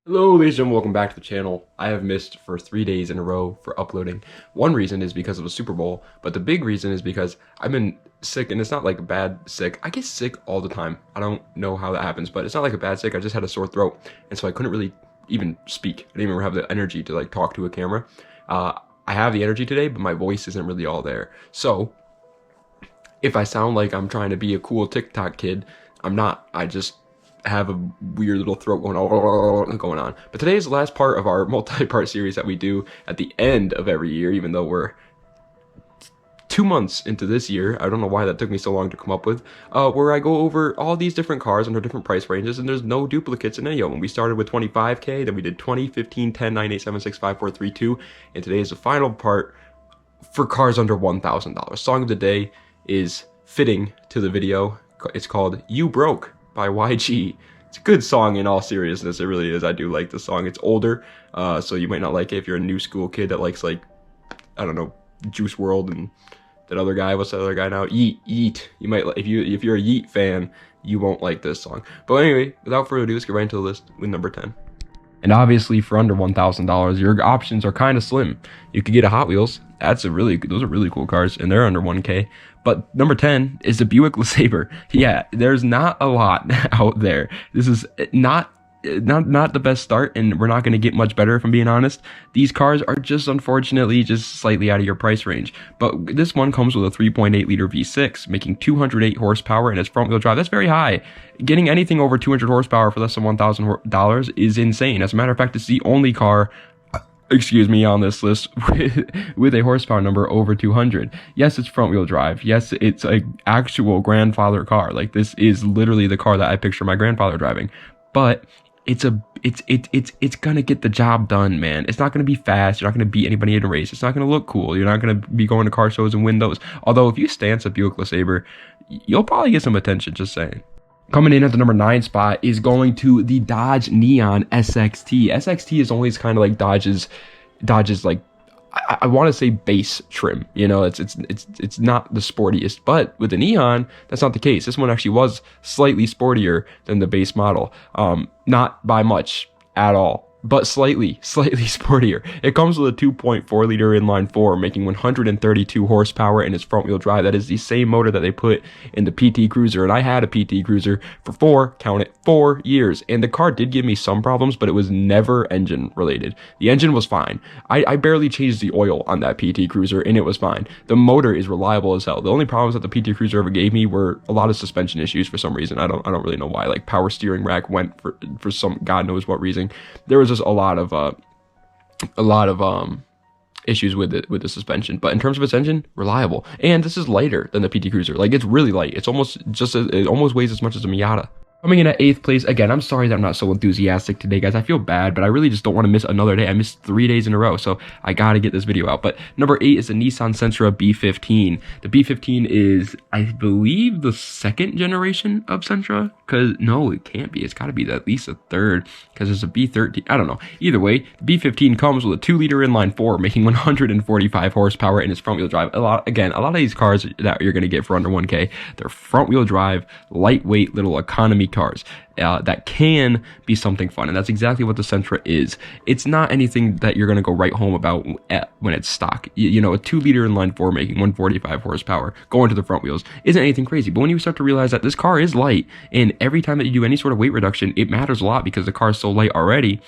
Hello ladies and gentlemen, welcome back to the channel. I have missed for 3 days in a row for uploading. One reason is because of the Super Bowl, but the big reason is because I've been sick, and it's not like a bad sick. I get sick all the time. I don't know how that happens, but it's not like a bad sick. I just had a sore throat, and so I couldn't really even speak. I didn't even have the energy to like talk to a camera. I have the energy today, but my voice isn't really all there. So if I sound like I'm trying to be a cool TikTok kid, I'm not. I just have a weird little throat going on. But today is the last part of our multi-part series that we do at the end of every year, even though we're 2 months into this year. I don't know why that took me so long to come up with, where I go over all these different cars under different price ranges, and there's no duplicates in any of them. We started with 25K, then we did 20, 15, 10, 9, 8, 7, 6, 5, 4, 3, 2, and today is the final part for cars under $1,000. Song of the day is fitting to the video. It's called You Broke by YG. It's a good song in all seriousness. It really is. I do like the song. It's older, so you might not like it if you're a new school kid that likes, like, I don't know, Juice World and that other guy. What's that other guy now? Yeet. You might, if you're a Yeet fan, you won't like this song. But anyway, without further ado, let's get right into the list with number 10. And obviously, for under $1,000, your options are kind of slim. You could get a Hot Wheels. Those are really cool cars, and they're under 1K. But number 10 is the Buick La Sabre. Yeah, there's not a lot out there. This is not the best start, and we're not going to get much better, if I'm being honest. These cars are just, unfortunately, just slightly out of your price range. But this one comes with a 3.8 liter V6, making 208 horsepower, and it's front wheel drive. That's very high. Getting anything over 200 horsepower for less than $1,000 is insane. As a matter of fact, it's the only car, on this list with a horsepower number over 200. Yes, it's front wheel drive. Yes, it's an actual grandfather car. Like, this is literally the car that I picture my grandfather driving. But it's gonna get the job done, man. It's not gonna be fast. You're not gonna beat anybody in a race. It's not gonna look cool. You're not gonna be going to car shows and win those. Although if you stance a Buick La Sabre, you'll probably get some attention, just saying. Coming in at the number 9 spot is going to the Dodge Neon SXT. SXT is always kind of like Dodge's like, I want to say base trim. You know, it's not the sportiest, but with the Neon, that's not the case. This one actually was slightly sportier than the base model. Not by much at all, but slightly sportier. It comes with a 2.4 liter inline 4, making 132 horsepower, and it's front wheel drive. That is the same motor that they put in the PT Cruiser, and I had a PT Cruiser for 4 years, and the car did give me some problems, but it was never engine related. The engine was fine. I barely changed the oil on that PT Cruiser, and it was fine. The motor is reliable as hell. The only problems that the PT Cruiser ever gave me were a lot of suspension issues for some reason. I don't really know why. Like, power steering rack went for some god knows what reason. There was just a lot of issues with the suspension, but in terms of its engine, reliable. And this is lighter than the PT Cruiser. Like, it's really light. It's it almost weighs as much as a Miata. Coming in at 8th place, again, I'm sorry that I'm not so enthusiastic today, guys. I feel bad, but I really just don't want to miss another day. I missed 3 days in a row, so I gotta get this video out. But number 8 is the Nissan Sentra B15. The B15 is, I believe, the 2nd generation of Sentra. No, it can't be. It's gotta be at least a 3rd, because there's a B13. I don't know. Either way, the B15 comes with a 2 liter inline 4, making 145 horsepower, and it's front wheel drive. A lot of these cars that you're gonna get for under 1K, they're front wheel drive, lightweight little economy cars that can be something fun, and that's exactly what the Sentra is. It's not anything that you're going to go right home about when it's stock. You know, a 2 liter inline 4 making 145 horsepower going to the front wheels isn't anything crazy, but when you start to realize that this car is light, and every time that you do any sort of weight reduction, it matters a lot because the car is so light already,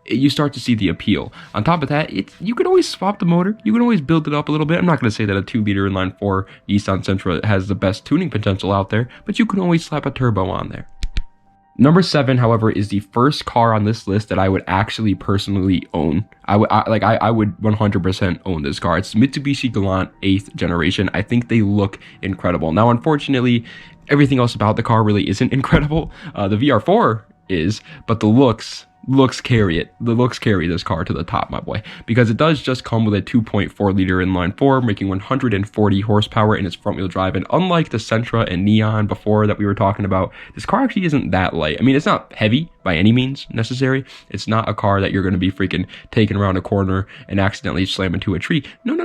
you start to see the appeal. On top of that, you can always swap the motor. You can always build it up a little bit. I'm not going to say that a 2 liter inline 4 Nissan Sentra has the best tuning potential out there, but you can always slap a turbo on there. Number 7, however, is the first car on this list that I would actually personally own. I would 100% own this car. It's Mitsubishi Galant 8th generation. I think they look incredible. Now, unfortunately, everything else about the car really isn't incredible. The VR4 is, but the looks carry it. The looks carry this car to the top, my boy, because it does just come with a 2.4 liter inline 4, making 140 horsepower, and it's front wheel drive. And unlike the Sentra and Neon before that we were talking about, this car actually isn't that light. I mean, it's not heavy by any means necessary. It's not a car that you're going to be freaking taking around a corner and accidentally slam into a tree. No.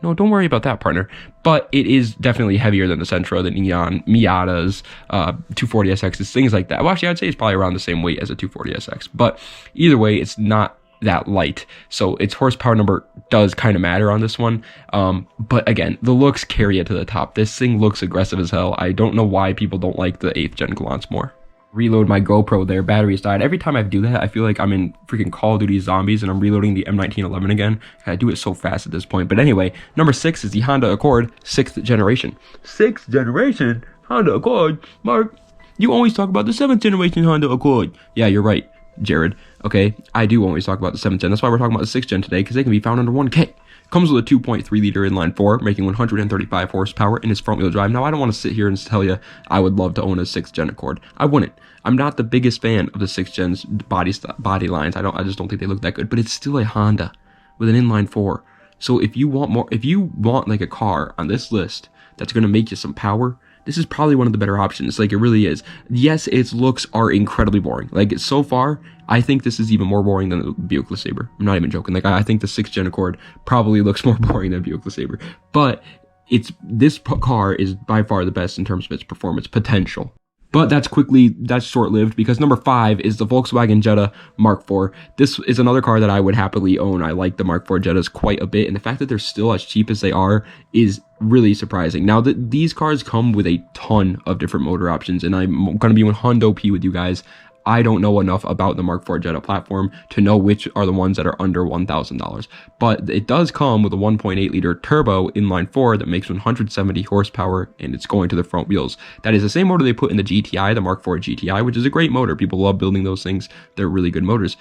no, don't worry about that, partner. But it is definitely heavier than the Sentra, the Neon, Miatas, 240SXs, things like that. Well, actually, I'd say it's probably around the same weight as a 240SX. But either way, it's not that light. So its horsepower number does kind of matter on this one. But again, the looks carry it to the top. This thing looks aggressive as hell. I don't know why people don't like the 8th gen Galants more. Reload my GoPro there, batteries died. Every time I do that, I feel like I'm in freaking Call of Duty Zombies and I'm reloading the M1911 again. I do it so fast at this point. But anyway, number 6 is the Honda Accord 6th generation. 6th generation? Honda Accord? Mark, you always talk about the 7th generation Honda Accord. Yeah, you're right, Jared. Okay, I do always talk about the 7th gen. That's why we're talking about the 6th gen today, because they can be found under 1K. Comes with a 2.3 liter inline 4, making 135 horsepower in its front wheel drive. Now, I don't want to sit here and tell you I would love to own a 6th gen Accord. I wouldn't. I'm not the biggest fan of the 6th gen's body lines. I just don't think they look that good. But it's still a Honda with an inline 4. So if you want like a car on this list that's going to make you some power, this is probably one of the better options. Like, it really is. Yes, its looks are incredibly boring. Like, so far, I think this is even more boring than the Buick LeSabre. Sabre. I'm not even joking. Like, I think the 6th gen Accord probably looks more boring than Buick LeSabre. Sabre. But this car is by far the best in terms of its performance potential. But that's short-lived, because number 5 is the Volkswagen Jetta Mark IV. This is another car that I would happily own. I like the Mark IV Jettas quite a bit, and the fact that they're still as cheap as they are is really surprising. Now, these cars come with a ton of different motor options, and I'm going to be 100p with you guys. I don't know enough about the Mark IV Jetta platform to know which are the ones that are under $1,000. But it does come with a 1.8 liter turbo inline 4 that makes 170 horsepower, and it's going to the front wheels. That is the same motor they put in the GTI, the Mark IV GTI, which is a great motor. People love building those things. They're really good motors.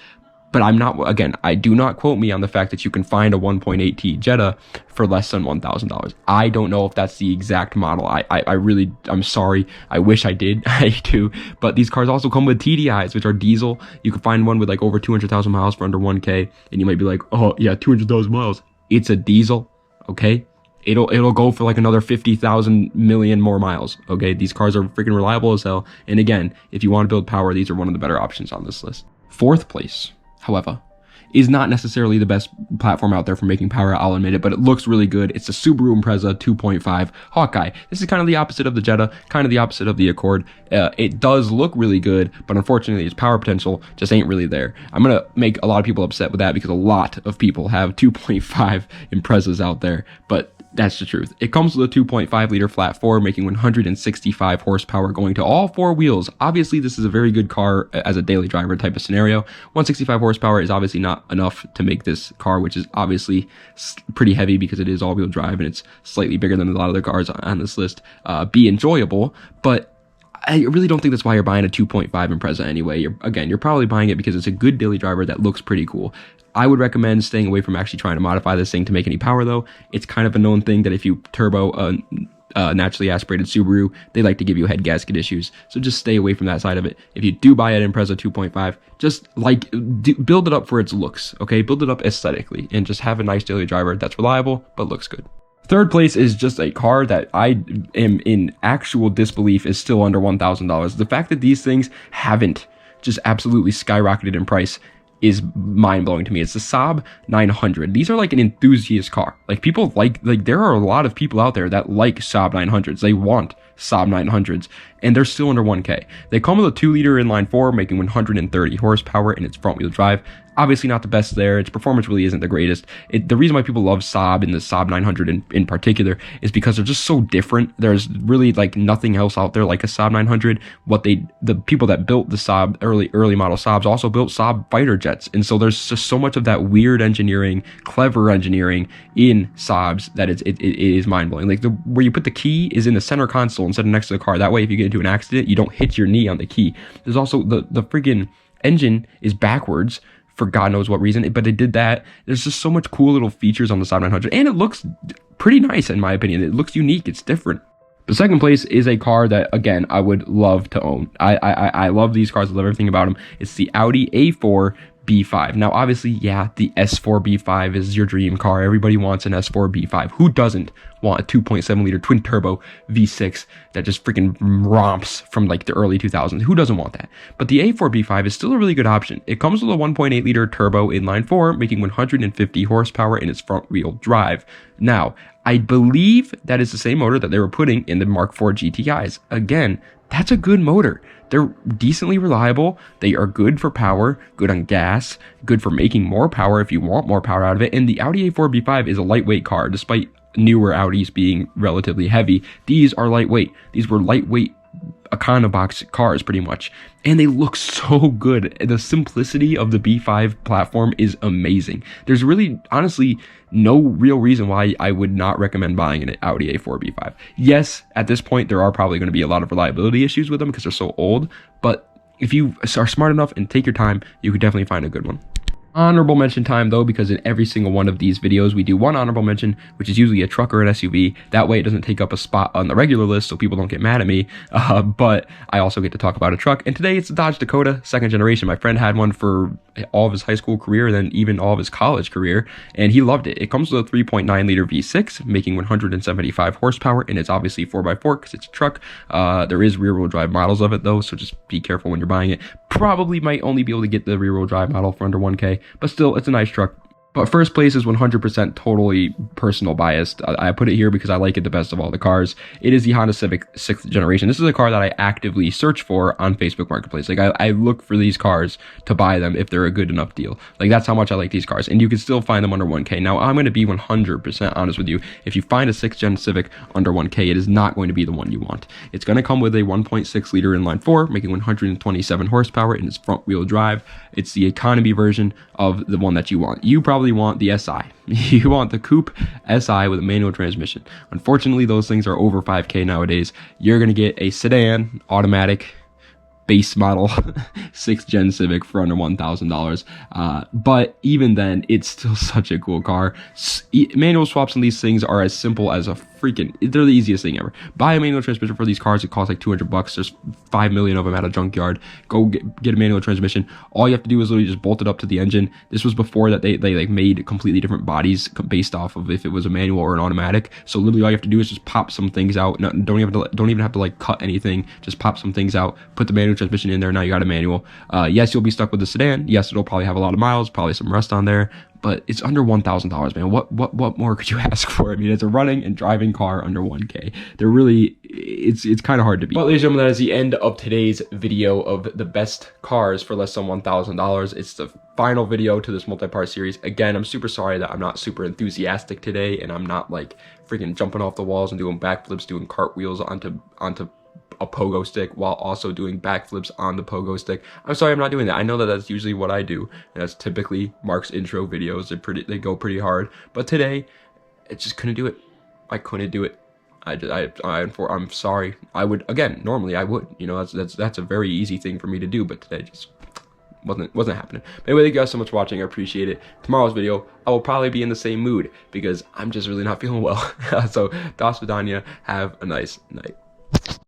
But I do not quote me on the fact that you can find a 1.8T Jetta for less than $1,000. I don't know if that's the exact model. I'm sorry. I wish I did. I do. But these cars also come with TDIs, which are diesel. You can find one with like over 200,000 miles for under 1K. And you might be like, oh yeah, 200,000 miles. It's a diesel. Okay. It'll go for like another 50,000 million more miles. Okay. These cars are freaking reliable as hell. And again, if you want to build power, these are one of the better options on this list. 4th place, however, is not necessarily the best platform out there for making power, I'll admit it, but it looks really good. It's the Subaru Impreza 2.5 Hawkeye. This is kind of the opposite of the Jetta, kind of the opposite of the Accord. It does look really good, but unfortunately its power potential just ain't really there. I'm going to make a lot of people upset with that, because a lot of people have 2.5 Imprezas out there, but that's the truth. It comes with a 2.5 liter flat 4, making 165 horsepower, going to all 4 wheels. Obviously, this is a very good car as a daily driver type of scenario. 165 horsepower is obviously not enough to make this car, which is obviously pretty heavy because it is all-wheel drive and it's slightly bigger than a lot of the cars on this list, be enjoyable. But I really don't think that's why you're buying a 2.5 Impreza anyway. You're probably buying it because it's a good daily driver that looks pretty cool. I would recommend staying away from actually trying to modify this thing to make any power, though. It's kind of a known thing that if you turbo a naturally aspirated Subaru, they like to give you head gasket issues. So just stay away from that side of it. If you do buy an Impreza 2.5, just build it up for its looks, okay? Build it up aesthetically and just have a nice daily driver that's reliable but looks good. 3rd place is just a car that I am in actual disbelief is still under $1,000. The fact that these things haven't just absolutely skyrocketed in price is mind-blowing to me. It's the Saab 900. These are like an enthusiast car. Like, people like there are a lot of people out there that like Saab 900s. They want Saab 900s, and they're still under 1K. They come with a 2 liter inline 4, making 130 horsepower in its front wheel drive. Obviously not the best there. Its performance really isn't the greatest. The reason why people love Saab and the Saab 900 in particular is because they're just so different. There's really like nothing else out there like a Saab 900. The people that built the Saab early model Saabs also built Saab fighter jets, and so there's just so much of that weird engineering, clever engineering in Saabs that it is mind-blowing. Like, where you put the key is in the center console instead of next to the car. That way, if you get into an accident, you don't hit your knee on the key. There's also the freaking engine is backwards for God knows what reason, but they did that. There's just so much cool little features on the Saab 900, and it looks pretty nice in my opinion. It looks unique. It's different. The 2nd place is a car that, again, I would love to own. I love these cars. I love everything about them. It's the Audi A4 B5. Now, obviously, yeah, the S4 B5 is your dream car. Everybody wants an S4 B5. Who doesn't want a 2.7 liter twin turbo V6 that just freaking romps from like the early 2000s. Who doesn't want that? But the A4 B5 is still a really good option. It comes with a 1.8 liter turbo inline 4, making 150 horsepower in its front wheel drive. Now, I believe that is the same motor that they were putting in the Mark IV GTIs. Again, that's a good motor. They're decently reliable. They are good for power, good on gas, good for making more power if you want more power out of it. And the Audi A4 B5 is a lightweight car, despite newer Audis being relatively heavy. These are lightweight. These were lightweight Econobox cars pretty much, and they look so good. The simplicity of the B5 platform is amazing. There's really honestly no real reason why I would not recommend buying an Audi A4 B5. Yes, at this point there are probably going to be a lot of reliability issues with them because they're so old, but if you are smart enough and take your time, you could definitely find a good one. Honorable mention time though, because in every single one of these videos we do one honorable mention, which is usually a truck or an SUV. That way it doesn't take up a spot on the regular list so people don't get mad at me, but I also get to talk about a truck, and today it's a Dodge Dakota, second generation. My friend had one for all of his high school career and then even all of his college career, and he loved it. It comes with a 3.9 liter V6 making 175 horsepower, and it's obviously 4x4 because it's a truck. There is rear wheel drive models of it though, so just be careful when you're buying it. Probably might only be able to get the rear wheel drive model for under 1K, but still, it's a nice truck. But first place is 100% totally personal biased. I put it here because I like it the best of all the cars. It is the Honda Civic 6th generation. This is a car that I actively search for on Facebook Marketplace. Like, I look for these cars to buy them if they're a good enough deal. Like, that's how much I like these cars. And you can still find them under 1K. Now, I'm going to be 100% honest with you. If you find a 6th gen Civic under 1K, it is not going to be the one you want. It's going to come with a 1.6 liter inline 4, making 127 horsepower in its front wheel drive. It's the economy version of the one that you want. You probably want the SI. You want the coupe SI with a manual transmission. Unfortunately, those things are over 5K nowadays. You're going to get a sedan, automatic, base model 6th gen Civic for under $1,000. But even then, it's still such a cool car. Manual swaps on these things are as simple as a freaking, they're the easiest thing ever. Buy a manual transmission for these cars. It costs like $200. There's 5 million of them at a junkyard. Go get a manual transmission. All you have to do is literally just bolt it up to the engine. This was before that they like made completely different bodies based off of if it was a manual or an automatic. So literally all you have to do is just pop some things out. Don't even have to like cut anything. Just pop some things out. Put the manual transmission in there. Now you got a manual. Yes, you'll be stuck with the sedan. Yes, it'll probably have a lot of miles, probably some rust on there, but it's under $1,000, man. What more could you ask for? I mean, it's a running and driving car under 1K. They're really, it's kind of hard to beat. But ladies and gentlemen, that is the end of today's video of the best cars for less than $1,000. It's the final video to this multi-part series. Again, I'm super sorry that I'm not super enthusiastic today, and I'm not like freaking jumping off the walls and doing backflips, doing cartwheels onto a pogo stick while also doing backflips on the pogo stick. I'm sorry I'm not doing that. I know that that's usually what I do, and that's typically Mark's intro videos. They go pretty hard, but today I just couldn't do it. I couldn't do it. I'm sorry. I would, again, normally I would, you know, that's a very easy thing for me to do, but today just wasn't happening. But anyway, thank you guys so much for watching. I appreciate it. Tomorrow's video, I will probably be in the same mood because I'm just really not feeling well. So, das vidanya. Have a nice night.